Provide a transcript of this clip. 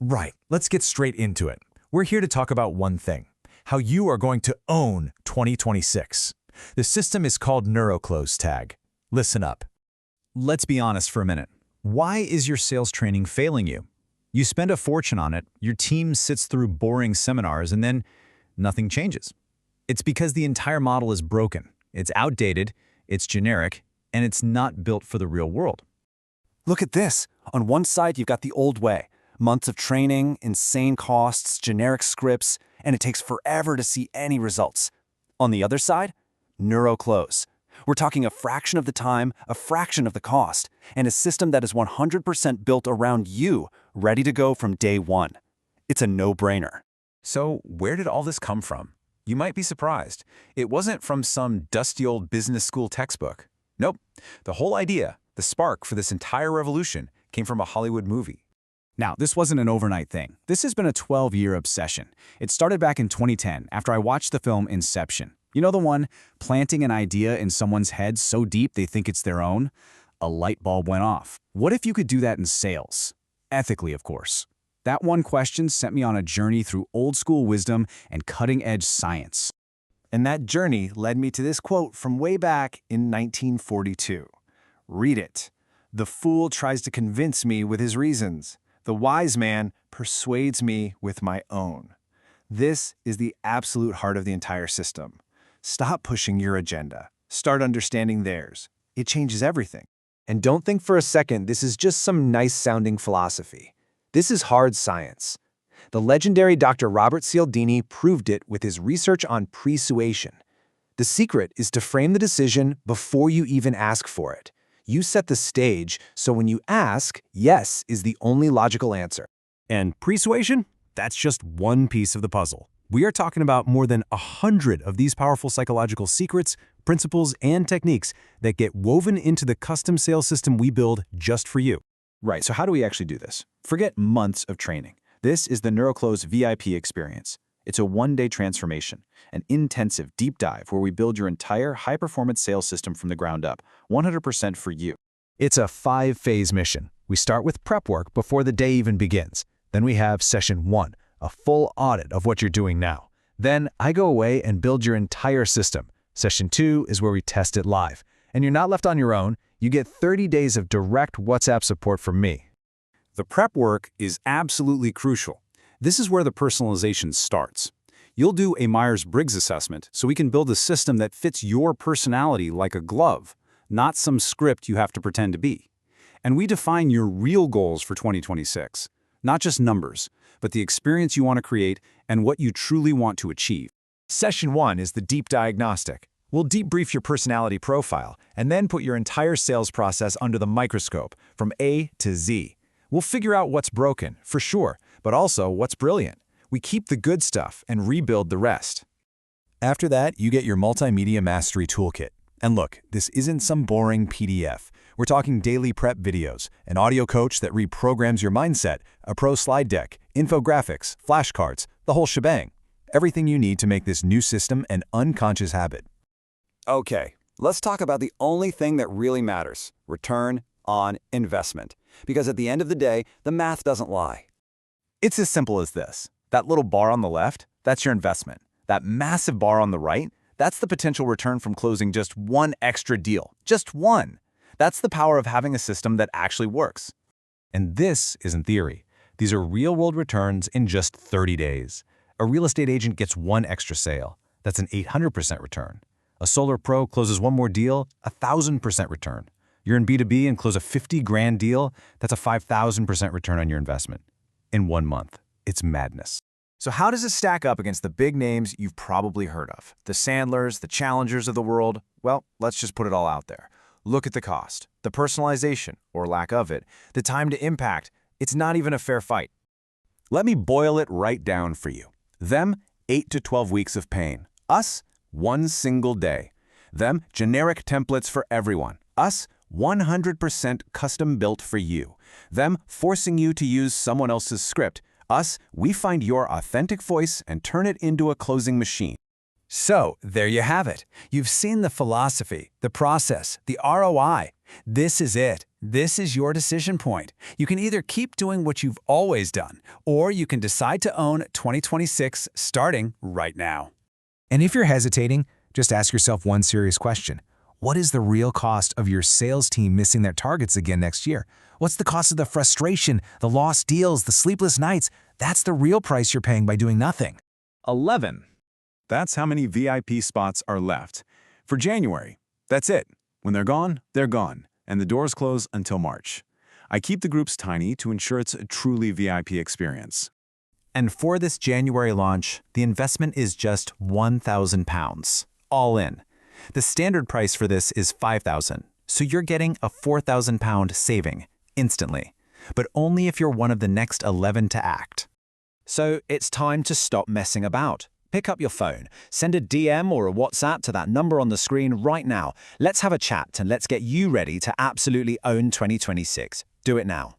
Right, let's get straight into it. We're here to talk about one thing: how you are going to own 2026. The system is called Neuroclose Tag. Listen up. Let's be honest for a minute. Why is your sales training failing you? You spend a fortune on it, your team sits through boring seminars, and then nothing changes. It's because the entire model is broken. It's outdated, it's generic, and it's not built for the real world. Look at this. On one side, you've got the old way. Months of training, insane costs, generic scripts, and it takes forever to see any results. On the other side, Neuroclose. We're talking a fraction of the time, a fraction of the cost, and a system that is 100% built around you, ready to go from day one. It's a no-brainer. So where did all this come from? You might be surprised. It wasn't from some dusty old business school textbook. Nope. The whole idea, the spark for this entire revolution, came from a Hollywood movie. Now, this wasn't an overnight thing. This has been a 12-year obsession. It started back in 2010 after I watched the film Inception. You know the one, planting an idea in someone's head so deep they think it's their own? A light bulb went off. What if you could do that in sales? Ethically, of course. That one question sent me on a journey through old-school wisdom and cutting-edge science. And that journey led me to this quote from way back in 1942. Read it. "The fool tries to convince me with his reasons. The wise man persuades me with my own." This is the absolute heart of the entire system. Stop pushing your agenda. Start understanding theirs. It changes everything. And don't think for a second this is just some nice-sounding philosophy. This is hard science. The legendary Dr. Robert Cialdini proved it with his research on persuasion. The secret is to frame the decision before you even ask for it. You set the stage, so when you ask, yes is the only logical answer. And persuasion? That's just one piece of the puzzle. We are talking about more than 100 of these powerful psychological secrets, principles, and techniques that get woven into the custom sales system we build just for you. Right, so how do we actually do this? Forget months of training. This is the Neuroclose VIP experience. It's a one-day transformation, an intensive deep dive where we build your entire high-performance sales system from the ground up, 100% for you. It's a 5-phase mission. We start with prep work before the day even begins. Then we have Session 1, a full audit of what you're doing now. Then I go away and build your entire system. Session 2 is where we test it live. And you're not left on your own. You get 30 days of direct WhatsApp support from me. The prep work is absolutely crucial. This is where the personalization starts. You'll do a Myers-Briggs assessment so we can build a system that fits your personality like a glove, not some script you have to pretend to be. And we define your real goals for 2026, not just numbers, but the experience you want to create and what you truly want to achieve. Session 1 is the deep diagnostic. We'll debrief your personality profile and then put your entire sales process under the microscope from A to Z. We'll figure out what's broken, for sure, but also what's brilliant. We keep the good stuff and rebuild the rest. After that, you get your Multimedia Mastery Toolkit. And look, this isn't some boring PDF. We're talking daily prep videos, an audio coach that reprograms your mindset, a pro slide deck, infographics, flashcards, the whole shebang. Everything you need to make this new system an unconscious habit. Okay, let's talk about the only thing that really matters: return on investment. Because at the end of the day, the math doesn't lie. It's as simple as this. That little bar on the left, that's your investment. That massive bar on the right, that's the potential return from closing just one extra deal. Just one. That's the power of having a system that actually works. And this isn't theory. These are real-world returns in just 30 days. A real estate agent gets one extra sale. That's an 800% return. A solar pro closes one more deal, 1,000% return. You're in B2B and close a 50 grand deal, that's a 5,000% return on your investment. In 1 month. It's madness. So how does it stack up against the big names you've probably heard of? The Sandlers, the Challengers of the world? Well, let's just put it all out there. Look at the cost, the personalization, or lack of it, the time to impact. It's not even a fair fight. Let me boil it right down for you. Them, 8 to 12 weeks of pain. Us, 1 single day. Them, generic templates for everyone. Us, 100% custom built for you. Them, forcing you to use someone else's script. Us, we find your authentic voice and turn it into a closing machine. So, there you have it. You've seen the philosophy, the process, the ROI. This is it. This is your decision point. You can either keep doing what you've always done, or you can decide to own 2026 starting right now. And if you're hesitating, just ask yourself one serious question. What is the real cost of your sales team missing their targets again next year? What's the cost of the frustration, the lost deals, the sleepless nights? That's the real price you're paying by doing nothing. 11. That's how many VIP spots are left. For January, that's it. When they're gone, and the doors close until March. I keep the groups tiny to ensure it's a truly VIP experience. And for this January launch, the investment is just £1,000, all in. The standard price for this is $5,000, so you're getting a £4,000 saving instantly, but only if you're one of the next 11 to act. So it's time to stop messing about. Pick up your phone, send a DM or a WhatsApp to that number on the screen right now. Let's have a chat and let's get you ready to absolutely own 2026. Do it now.